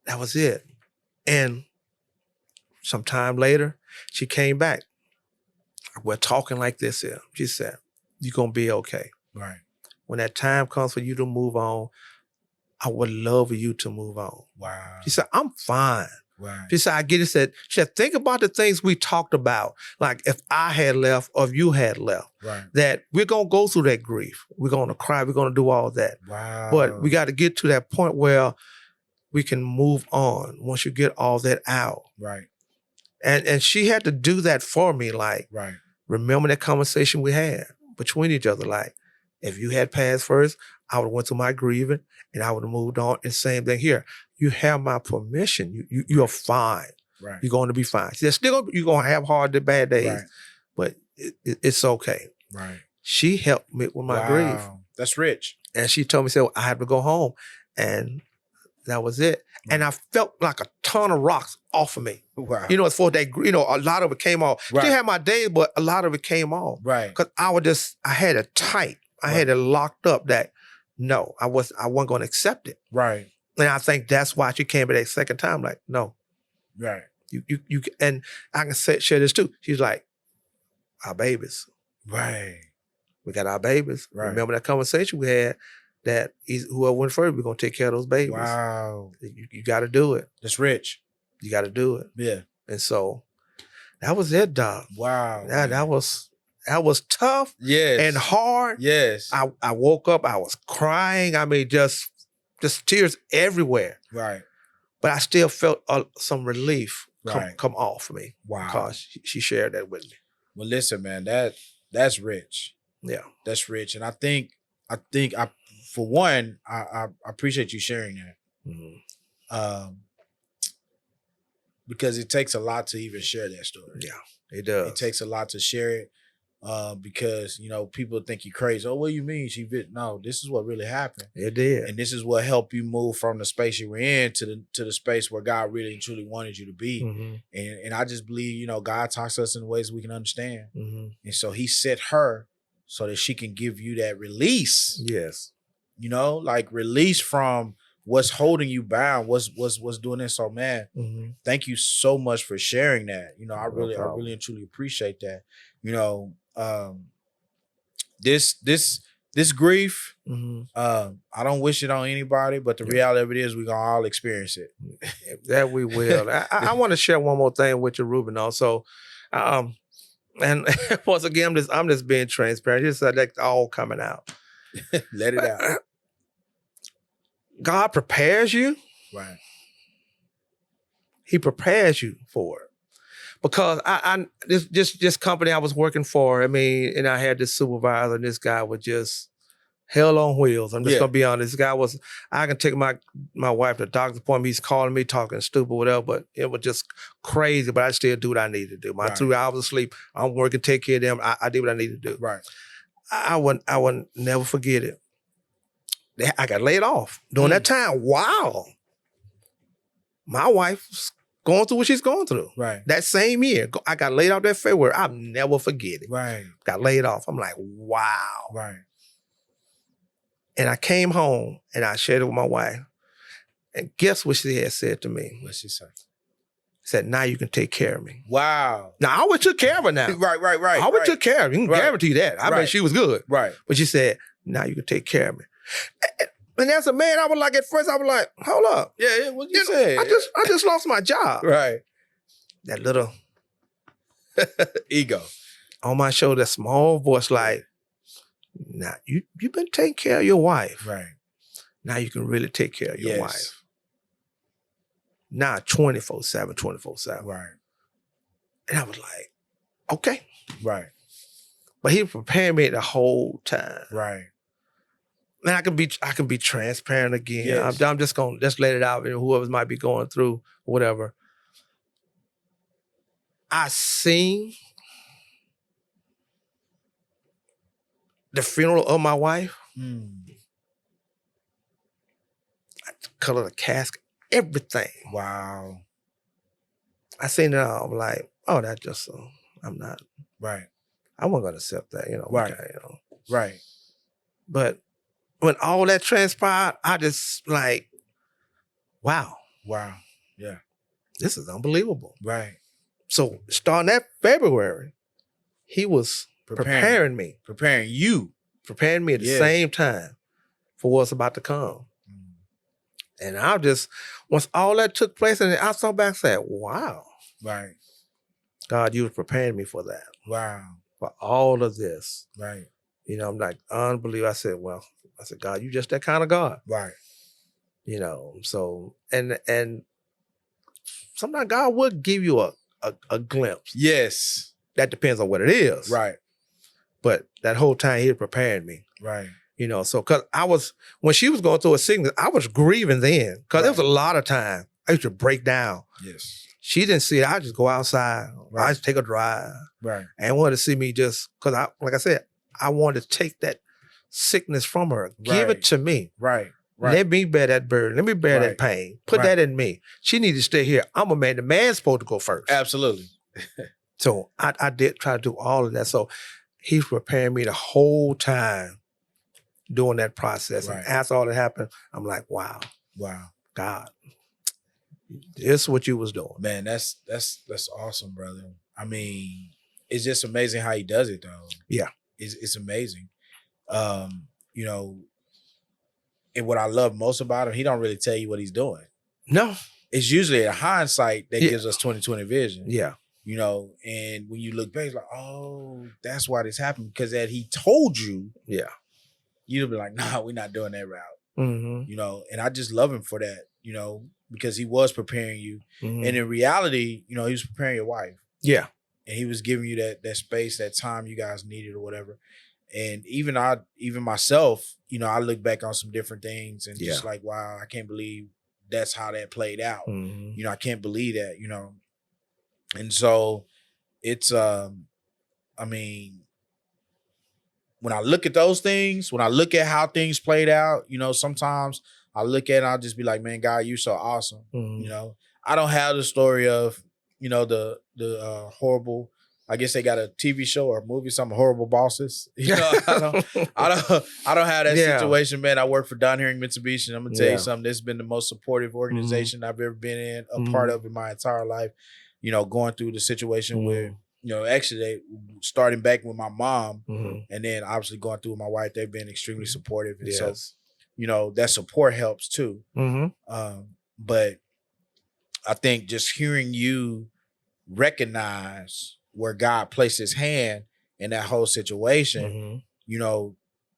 that was it. And some time later, she came back. We're talking like this here. She said, you're going to be okay. Right. When that time comes for you to move on, I would love for you to move on. Wow. She said, I'm fine. Right. She said, I get it. She said, think about the things we talked about. Like if I had left or if you had left, Right. that we're going to go through that grief. We're going to cry. We're going to do all that. Wow. But we got to get to that point where we can move on once you get all that out. Right. And she had to do that for me. Like, Right. remember that conversation we had between each other. Like, if you had passed first, I would have went to my grieving and I would have moved on. And same thing here. You have my permission. You're fine. Right. You're going to be fine. You're going to have hard and bad days, Right. but it's okay. Right. She helped me with my grief. That's rich. And she told me, I had to go home. And that was it. Right. And I felt like a ton of rocks off of me. Wow. As for that, a lot of it came off. Right. Still had my days, but a lot of it came off. Right. Because I had it tight. I had it locked up that no, I wasn't going to accept it. Right. And I think that's why she came back that second time. Like, no. Right. You and I can share this too. She's like, our babies. Right. We got our babies. Right. Remember that conversation we had that whoever went first, we're going to take care of those babies. Wow. You got to do it. That's rich. You got to do it. Yeah. And so that was it, dog. Wow. That was tough. Yes. And hard. Yes. I woke up, I was crying. I mean, just tears everywhere. Right. But I still felt some relief Right. come off of me. Wow. Because she shared that with me. Well, listen, man, that's rich. Yeah. That's rich. And I think for one, I appreciate you sharing that. Mm-hmm. Because it takes a lot to even share that story. Yeah, it does. It takes a lot to share it. Because people think you're crazy. Oh, what do you mean she bit? No, this is what really happened. It did. And this is what helped you move from the space you were in to the space where God really and truly wanted you to be. Mm-hmm. And I just believe, God talks to us in ways we can understand. Mm-hmm. And so he set her so that she can give you that release. Yes. Like release from what's holding you bound, what's doing this. So man, Mm-hmm. thank you so much for sharing that. I No really problem. and truly appreciate that. This grief, Mm-hmm. I don't wish it on anybody, but the reality of it is we're gonna all experience it. That we will. I want to share one more thing with you, Rueben, also. And once again, I'm just being transparent. Just like that's all coming out. Let it out. God prepares you. Right. He prepares you for it. Because this company I was working for, and I had this supervisor, and this guy was just hell on wheels. I'm just gonna be honest. This guy I can take my wife to the doctor's appointment. He's calling me, talking stupid, whatever, but it was just crazy. But I still do what I need to do. My 2 hours of sleep, I'm working, take care of them. I did what I need to do. Right. I would never forget it. I got laid off during that time. Wow. My wife's going through what she's going through. Right. That same year, I got laid off that February. I'll never forget it. Right. Got laid off. I'm like, wow. Right. And I came home and I shared it with my wife. And guess what she had said to me? What'd she say? Said, now you can take care of me. Wow. Now, I always took care of her now. Right. I always took care of her. You can guarantee that. I mean, she was good. Right. But she said, now you can take care of me. And as a man, I was like, at first, I was like, hold up. Yeah, what you say? I just lost my job. Right. That little ego on my shoulder, that small voice, like, now you've been taking care of your wife. Right. Now you can really take care of your wife. Now 24/7, 24/7. Right. And I was like, okay. Right. But he prepared me the whole time. Right. And I can be transparent again. Yes. I'm just gonna let it out, and whoever might be going through whatever. I seen the funeral of my wife, Mm. color of the casket, everything. Wow. I seen it all. I'm like, oh, that's just, I'm not, Right. I wasn't going to accept that, Right. Okay, Right. But when all that transpired, I just like, wow, Wow. Yeah. this is unbelievable. Right. So starting that February, he was preparing me you. at the Yeah. same time for what's about to come. Mm. And I just, once all that took place, and I saw back and said, wow, Right. God, you was preparing me for that, Wow. for all of this. Right. I'm like, unbelievable. I said, God, you just that kind of God. Right. So, and sometimes God would give you a glimpse. Yes. That depends on what it is. Right. But that whole time he was preparing me. Right. So because when she was going through a sickness, I was grieving then. Because there was Right. a lot of time I used to break down. Yes. She didn't see it. I just go outside. Right. I just take a drive. Right. And wanted to see me just, because like I said, I wanted to take that sickness from her. Give Right. it to me. Right. Right. Let me bear that burden. Let me bear Right. that pain. Put Right. that in me. She needs to stay here. I'm a man. The man's supposed to go first. Absolutely. So I did try to do all of that. So he's preparing me the whole time doing that process. Right. And after all that happened, I'm like, wow, Wow. God, this is what you was doing. Man, that's awesome, brother. I mean, it's just amazing how he does it though. Yeah. It's amazing. And what I love most about him, he don't really tell you what he's doing. No. It's usually a hindsight that Yeah. gives us 20/20 vision. Yeah. And when you look back, it's like, oh, that's why this happened. Because that he told you, Yeah. you'd be like, nah, we're not doing that route. Mm-hmm. And I just love him for that, because he was preparing you. Mm-hmm. And in reality, he was preparing your wife. Yeah. And he was giving you that space, that time you guys needed or whatever. And even myself, I look back on some different things and just like, wow, I can't believe that's how that played out. Mm-hmm. I can't believe that, And so it's, I mean, when I look at those things, when I look at how things played out, sometimes I look at it and I'll just be like, man, God, you're so awesome. Mm-hmm. I don't have the story of, the horrible, I guess they got a TV show or a movie, something Horrible Bosses. I don't have that situation, man. I work for Don Herring Mitsubishi. And I'm gonna tell you something. This has been the most supportive organization I've ever been in, a part of in my entire life. Going through the situation where, actually they starting back with my mom, and then obviously going through with my wife. They've been extremely supportive, and so that support helps too. But I think just hearing you recognize where God placed his hand in that whole situation,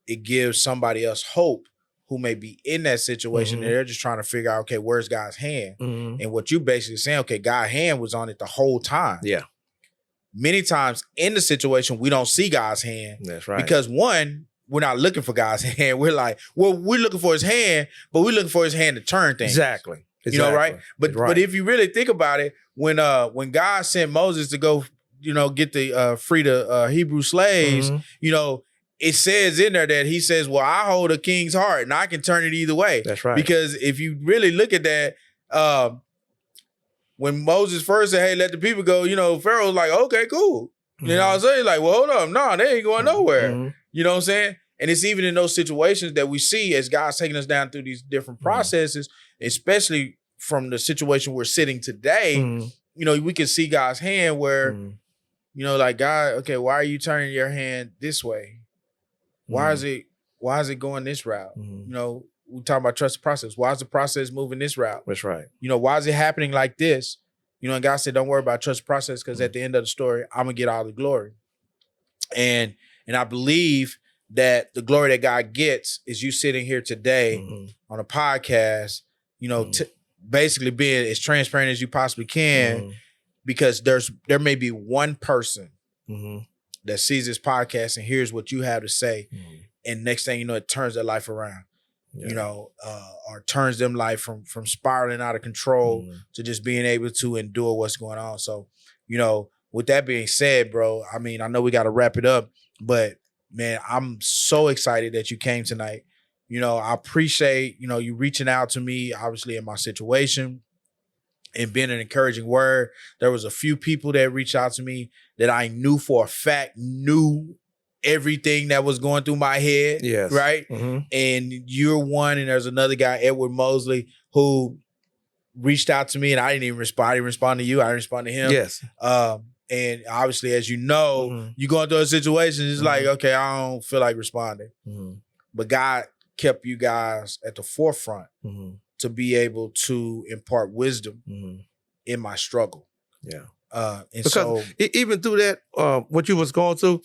it gives somebody else hope who may be in that situation. And they're just trying to figure out, okay, where's God's hand? And what you basically saying, okay, God's hand was on it the whole time. Yeah. Many times in the situation, we don't see God's hand. That's right. Because one, we're not looking for God's hand. We're like, well, we're looking for his hand, but we're looking for his hand to turn things. Exactly. Right? But if you really think about it, when God sent Moses to go, get the free the Hebrew slaves, it says in there that he says, well, I hold a king's heart and I can turn it either way. That's right. Because if you really look at that, when Moses first said, hey, let the people go, Pharaoh was like, okay, cool. You know what I'm saying? Like, well, hold up. No, they ain't going nowhere. You know what I'm saying? And it's even in those situations that we see as God's taking us down through these different processes, especially from the situation we're sitting today, we can see God's hand where, like, God, okay, why are you turning your hand this way? Why is it going this route? We talk about trust the process. Why is the process moving this route? That's right. Why is it happening like this? And God said, don't worry about trust the process, because at the end of the story, I'm gonna get all the glory. And I believe that the glory that God gets is you sitting here today on a podcast, basically being as transparent as you possibly can, because there may be one person that sees this podcast and hears what you have to say, and next thing you know, it turns their life around. Or turns them life from spiraling out of control to just being able to endure what's going on. So, with that being said, bro, I mean, I know we got to wrap it up, but man, I'm so excited that you came tonight. You know, I appreciate, you know, you reaching out to me, obviously in my situation and being an encouraging word. There was a few people that reached out to me that I knew for a fact knew everything that was going through my head. Yes. Right. And you're one, and there's another guy, Edward Mosley, who reached out to me and I didn't even respond. I didn't respond to you. I didn't respond to him. Yes. And obviously, as you know, you going through a situation, it's like, okay, I don't feel like responding. But God kept you guys at the forefront to be able to impart wisdom in my struggle. Yeah. And because so even through that, what you was going through,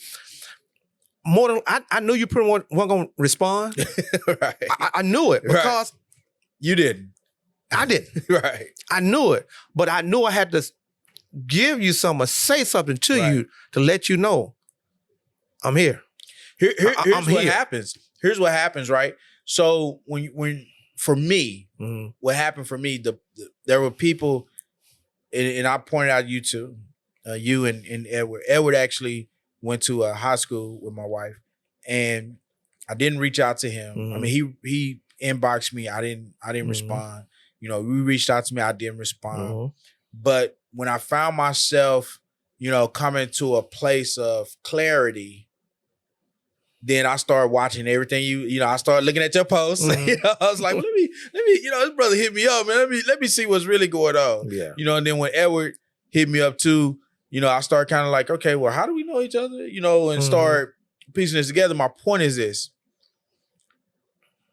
more than I knew you pretty much weren't gonna respond. right. I knew it because you didn't. I didn't. Right. I knew it, but I knew I had to give you something, or say something to you to let you know I'm here. Here's I'm what here. happens. Here's what happens, right? So when for me, what happened for me, there were people, and I pointed out you two, you and Edward. Edward actually went to a high school with my wife, and I didn't reach out to him. I mean, he inboxed me. I didn't respond. You know, we reached out to me. I didn't respond. But when I found myself, you know, coming to a place of clarity, then I started watching everything you know, I started looking at your posts. You know, I was like, well, let me, you know, this brother hit me up, man. Let me see what's really going on. Yeah. You know, and then when Edward hit me up too, you know, I started kind of like, okay, well, how do we know each other? You know, and start piecing this together. My point is this,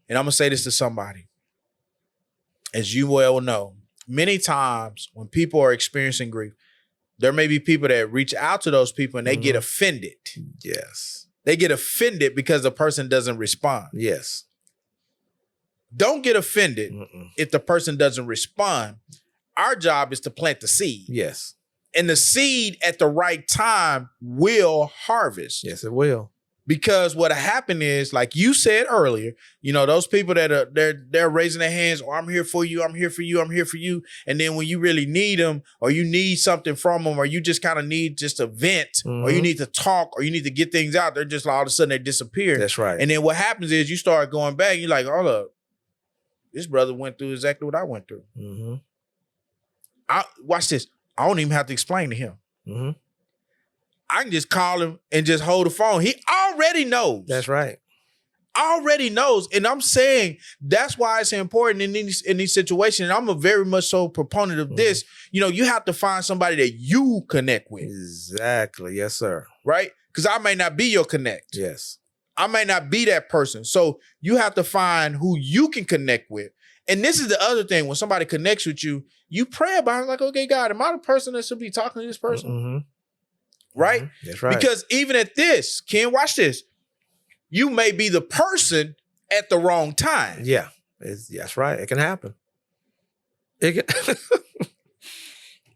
and I'm gonna say this to somebody. As you well know, many times when people are experiencing grief, there may be people that reach out to those people and they get offended. Yes. They get offended because the person doesn't respond. Yes. Don't get offended if the person doesn't respond. Our job is to plant the seed. Yes. And the seed at the right time will harvest. Yes, it will. Because what'll happen is, like you said earlier, you know, those people that are they're raising their hands, oh, I'm here for you, I'm here for you, I'm here for you. And then when you really need them, or you need something from them, or you just kind of need just a vent, or you need to talk, or you need to get things out, they're just all of a sudden they disappear. That's right. And then what happens is you start going back, you're like, hold up, this brother went through exactly what I went through. Watch this. I don't even have to explain to him. I can just call him and just hold the phone. He already knows. That's right. Already knows. And I'm saying that's why it's important in these situations. And I'm a very much so proponent of this. You know, you have to find somebody that you connect with. Exactly. Yes, sir. Right? Because I may not be your connect. Yes. I may not be that person. So you have to find who you can connect with. And this is the other thing. When somebody connects with you, you pray about it like, okay, God, am I the person that should be talking to this person? Right? That's right. Because even at this, Ken, watch this. You may be the person at the wrong time. Yeah. That's right. It can happen. It can,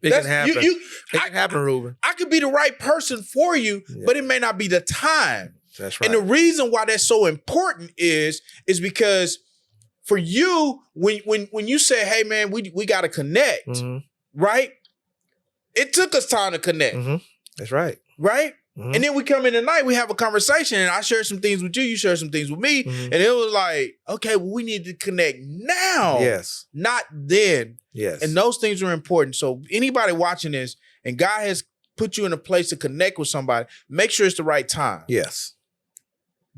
it can happen. It can happen, Rueben. I could be the right person for you, but it may not be the time. That's right. And the reason why that's so important is because for you, when you say, hey man, we got to connect, right? It took us time to connect. That's right. Right? And then we come in tonight, we have a conversation, and I share some things with you, you share some things with me, and it was like, okay, well, we need to connect now. Yes. Not then. Yes. And those things are important. So anybody watching this, and God has put you in a place to connect with somebody, make sure it's the right time. Yes.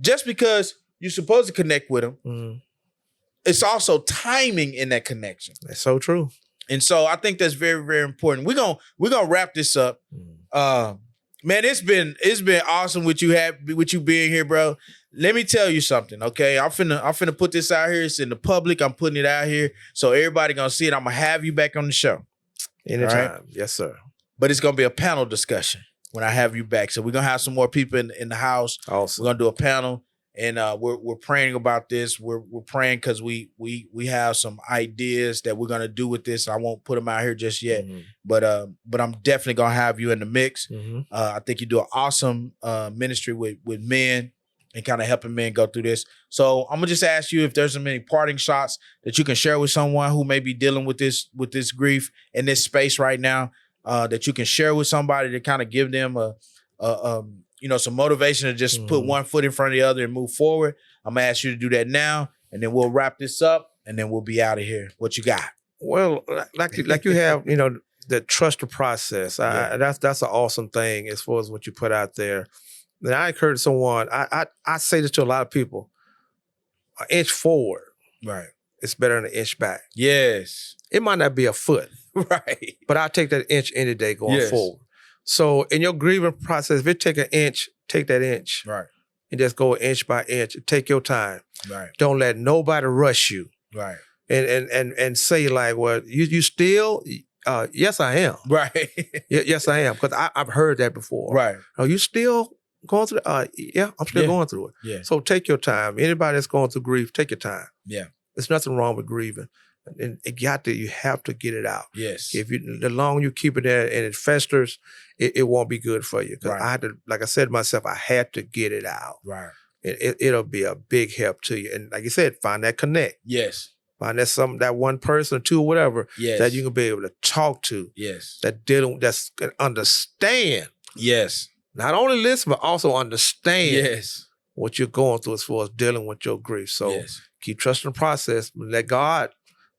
Just because you're supposed to connect with them, it's also timing in that connection. That's so true. And so I think that's very, very important. We're gonna wrap this up. Man, it's been awesome with you being here, bro. Let me tell you something, okay? I'm finna put this out here. It's in the public. I'm putting it out here, so everybody gonna see it. I'm gonna have you back on the show anytime. Right? Yes, sir. But it's gonna be a panel discussion when I have you back. So we're gonna have some more people in the house. Awesome. We're gonna do a panel. And we're praying about this. We're praying because we have some ideas that we're gonna do with this. I won't put them out here just yet, but I'm definitely gonna have you in the mix. I think you do an awesome ministry with men and kind of helping men go through this. So I'm gonna just ask you if there's some any parting shots that you can share with someone who may be dealing with this grief in this space right now, that you can share with somebody to kind of give them some motivation to just put one foot in front of the other and move forward, I'm gonna ask you to do that now, and then we'll wrap this up, and then we'll be out of here. What you got? Well, like you have, the trust the process. That's an awesome thing as far as what you put out there. And I encourage someone. I say this to a lot of people: an inch forward, Right. it's better than an inch back. Yes. It might not be a foot, Right. but I'll take that inch any day going forward. So in your grieving process, if it take an inch, take that inch. Right. And just go inch by inch. Take your time. Right. Don't let nobody rush you. Right. And say like, well, you still, yes, I am. Right. Yes, I am. Because I've heard that before. Right. Are you still going through it? Yeah, I'm still going through it. Yeah. So take your time. Anybody that's going through grief, take your time. Yeah. There's nothing wrong with grieving. And you have to get it out. Yes. The longer you keep it there and it festers, it won't be good for you. Because Right. I had to, like I said to myself, I had to get it out. Right. It'll be a big help to you. And like you said, find that connect. Yes. Find that one person or two or whatever Yes. that you can be able to talk to. Yes. That's can understand. Yes. Not only listen, but also understand Yes. what you're going through as far as dealing with your grief. So Yes. keep trusting the process.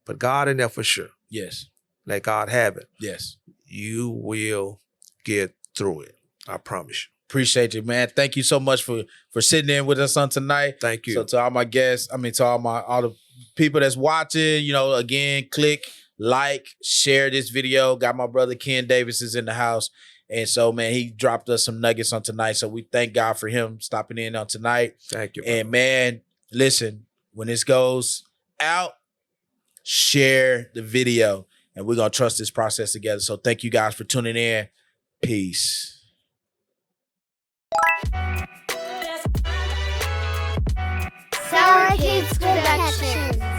Put God in there for sure. Yes. Let God have it. Yes. You will get through it. I promise you. Appreciate you, man. Thank you so much for sitting in with us on tonight. Thank you. So to all my guests, to all the people that's watching, again, click, like, share this video. Got my brother Ken Davis is in the house. And so, man, he dropped us some nuggets on tonight. So we thank God for him stopping in on tonight. Thank you. And man, listen, when this goes out, share the video. And we're going to trust this process together. So thank you guys for tuning in. Peace. Sour Kids Production.